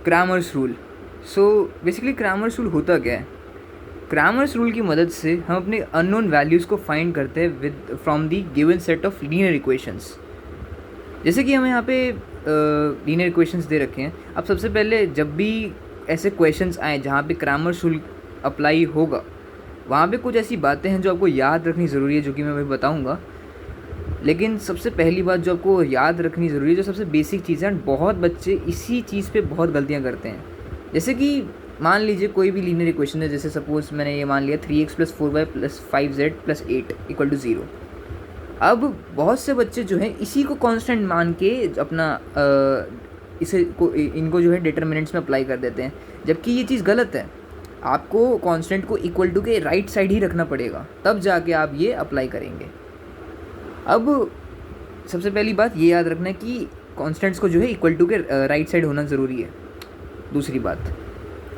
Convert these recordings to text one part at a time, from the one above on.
Cramer's rule. So basically Cramer's rule होता क्या है? क्रैमर्स रूल की मदद से हम अपने अननोन वैल्यूज़ को फाइंड करते हैं with from the given set of linear equations. जैसे कि हमें यहाँ पे लीनियर इक्वेशंस दे रखे हैं। अब सबसे पहले जब भी ऐसे क्वेश्चंस आए जहाँ पे क्रैमर्स रूल अप्लाई होगा, वहाँ पे कुछ ऐसी बातें हैं जो आपको याद रखनी ज़रूरी है, जो कि मैं अभी बताऊँगा। लेकिन सबसे पहली बात जो आपको याद रखनी ज़रूरी है, जो सबसे बेसिक चीज़ है, बहुत बच्चे इसी चीज़ पे बहुत गलतियाँ करते हैं। जैसे कि मान लीजिए कोई भी लीनियर इक्वेशन है, जैसे सपोज़ मैंने ये मान लिया 3x + 4y + 5z + 8 = 0। अब बहुत से बच्चे जो हैं इसी को कांस्टेंट मान के अपना इनको जो है डिटर्मिनेंट्स में अप्लाई कर देते हैं, जबकि ये चीज़ गलत है। आपको कांस्टेंट को इक्वल टू के राइट साइड ही रखना पड़ेगा, तब जाके आप ये अप्लाई करेंगे। अब सबसे पहली बात ये याद रखना है कि कांस्टेंट्स को जो है इक्वल टू के राइट साइड होना ज़रूरी है। दूसरी बात,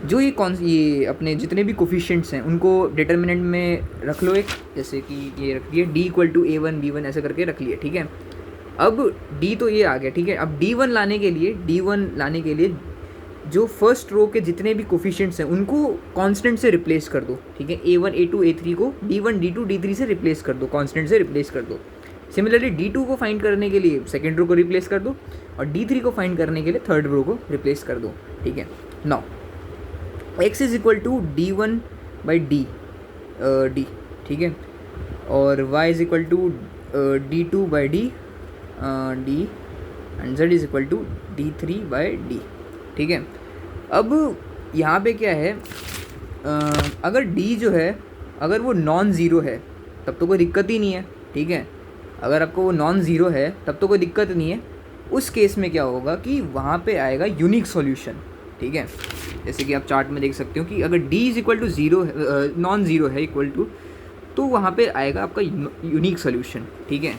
जो ये अपने जितने भी कोफिशिएंट्स हैं उनको डिटर्मिनेंट में रख लो एक, जैसे कि ये रख दिए d = a1 b1 ऐसे करके रख लिए, ठीक है। अब d तो ये आ गया, ठीक है। अब d1 लाने के लिए जो फर्स्ट रो के जितने भी कोफिशिएंट्स हैं उनको कांस्टेंट से रिप्लेस कर दो, ठीक है। a1 a2 a3 को d1 d2 d3 से रिप्लेस कर दो, कांस्टेंट से रिप्लेस कर दो। सिमिलरली d2 को फाइंड करने के लिए सेकेंड रो को रिप्लेस कर दो, और d3 को फाइंड करने के लिए थर्ड रो को रिप्लेस कर दो, ठीक है। नाउ x = d1/d d, ठीक है, और y = d2/d d, and z = d3/d, ठीक है। अब यहाँ पे क्या है, अगर d जो है अगर वो नॉन ज़ीरो है तब तो कोई दिक्कत ही नहीं है, ठीक है। अगर आपको वो नॉन ज़ीरो है तब तो कोई दिक्कत नहीं है। उस केस में क्या होगा कि वहाँ पे आएगा यूनिक सॉल्यूशन, ठीक है। जैसे कि आप चार्ट में देख सकते हो कि अगर d = 0 नॉन ज़ीरो है इक्वल टू, तो वहाँ पे आएगा आपका यूनिक सॉल्यूशन, ठीक है।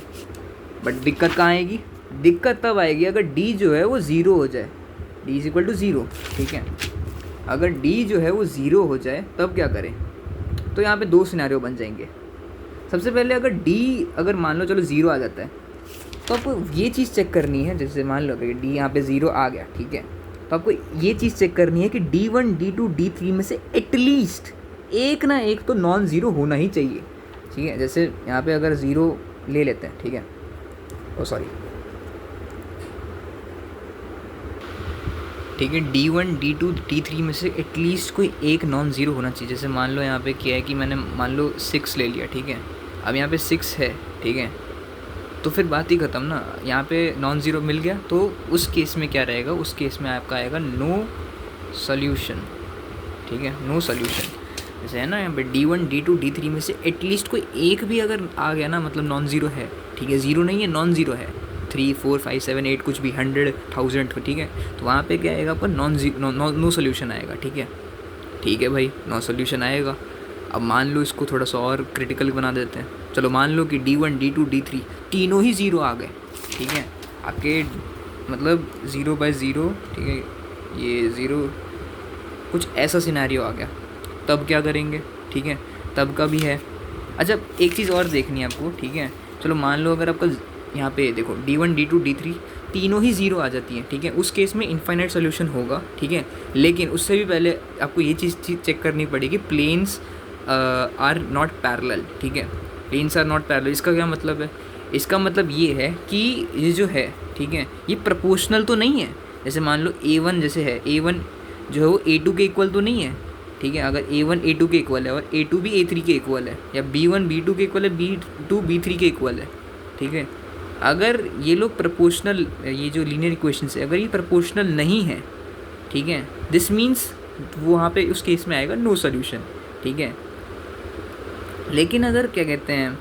बट दिक्कत कहाँ आएगी? दिक्कत तब आएगी अगर d जो है वो ज़ीरो हो जाए, d = 0, ठीक है। अगर d जो है वो ज़ीरो हो जाए तब क्या करें? तो यहाँ पे दो सिनेरियो बन जाएंगे। सबसे पहले अगर मान लो चलो 0 आ जाता है, तो आपको ये चीज़ चेक करनी है, जैसे मान लो कि d यहाँ पे 0 आ गया, ठीक है। तो आपको ये चीज़ चेक करनी है कि d1 d2 d3 में से एटलीस्ट एक ना एक तो नॉन ज़ीरो होना ही चाहिए, ठीक है। जैसे यहाँ पे अगर 0 ले लेते हैं, ठीक है, ठीक है, d1 d2 d3 में से एटलीस्ट कोई एक नॉन ज़ीरो होना चाहिए। जैसे मान लो यहाँ पे क्या है कि मैंने मान लो 6 ले लिया, ठीक है। अब यहाँ पे 6 है, ठीक है, तो फिर बात ही ख़त्म ना। यहाँ पे नॉन ज़ीरो मिल गया, तो उस केस में क्या रहेगा? उस केस में आपका आएगा नो सॉल्यूशन, ठीक है, नो सॉल्यूशन। जैसे है ना यहाँ पे d1 d2 d3 में से एटलीस्ट कोई एक भी अगर आ गया ना, मतलब नॉन ज़ीरो है, ठीक है, ज़ीरो नहीं है, नॉन ज़ीरो है, 3 4 5 7 8 कुछ भी, 100 1000, ठीक है। तो वहाँ पे क्या आएगा आपका नो सॉल्यूशन आएगा, ठीक है। ठीक है भाई, नो सॉल्यूशन आएगा। अब मान लो इसको थोड़ा सा और क्रिटिकल बना देते हैं। चलो मान लो कि d1 d2 d3 तीनों ही ज़ीरो आ गए, ठीक है। आपके मतलब 0/0, ठीक है, ये 0 कुछ ऐसा सिनेरियो आ गया, तब क्या करेंगे? ठीक है, तब का भी है। अच्छा, एक चीज़ और देखनी है आपको, ठीक है। चलो मान लो अगर आपका यहाँ पे देखो d1 d2 d3 तीनों ही 0 आ जाती हैं, ठीक है, उस केस में इनफाइनाइट सोल्यूशन होगा, ठीक है। लेकिन उससे भी पहले आपको ये चीज़ चेक करनी पड़ेगी, प्लेन्स आर नॉट पैरेलल, ठीक है। प्लेन्स आर नॉट पैरेलल, इसका क्या मतलब है? इसका मतलब ये है कि ये जो है, ठीक है, ये प्रोपोर्शनल तो नहीं है। जैसे मान लो a1 जैसे है, a1 जो है वो a2 के इक्वल तो नहीं है, ठीक है। अगर a1 a2 के इक्वल है और a2 भी a3 के इक्वल है, या b1 b2 के इक्वल है, b2 b3 के इक्वल है, ठीक है। अगर ये लोग प्रोपोर्शनल, ये जो लीनियर इक्वेशंस है, अगर ये प्रोपोर्शनल नहीं है, ठीक है, दिस मीन्स वो वहाँ पे उस केस में आएगा नो सॉल्यूशन, ठीक है। लेकिन अगर क्या कहते हैं,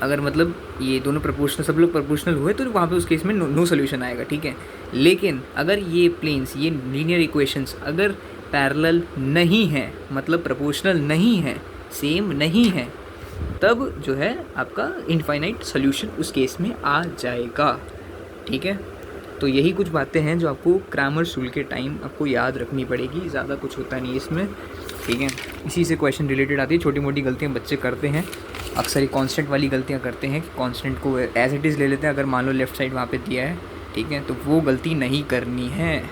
अगर मतलब ये दोनों प्रोपोर्शनल, सब लोग प्रोपोर्शनल हुए, तो वहाँ पे उस केस में नो सॉल्यूशन आएगा, ठीक है। लेकिन अगर ये प्लेन्स, ये लीनियर इक्वेशंस अगर पैरेलल नहीं है, मतलब प्रोपोर्शनल नहीं है, सेम नहीं है, तब जो है आपका इनफाइनाइट सॉल्यूशन उस केस में आ जाएगा, ठीक है। तो यही कुछ बातें हैं जो आपको क्रैमर्स रूल के टाइम आपको याद रखनी पड़ेगी, ज़्यादा कुछ होता नहीं इसमें, ठीक है। इसी से क्वेश्चन रिलेटेड आती है। छोटी मोटी गलतियाँ बच्चे करते हैं, अक्सर ही कांस्टेंट वाली गलतियाँ करते हैं कि कांस्टेंट को एज इट इज़ ले लेते हैं, अगर मान लो लेफ़्ट साइड वहाँ पे दिया है, ठीक है, तो वो गलती नहीं करनी है।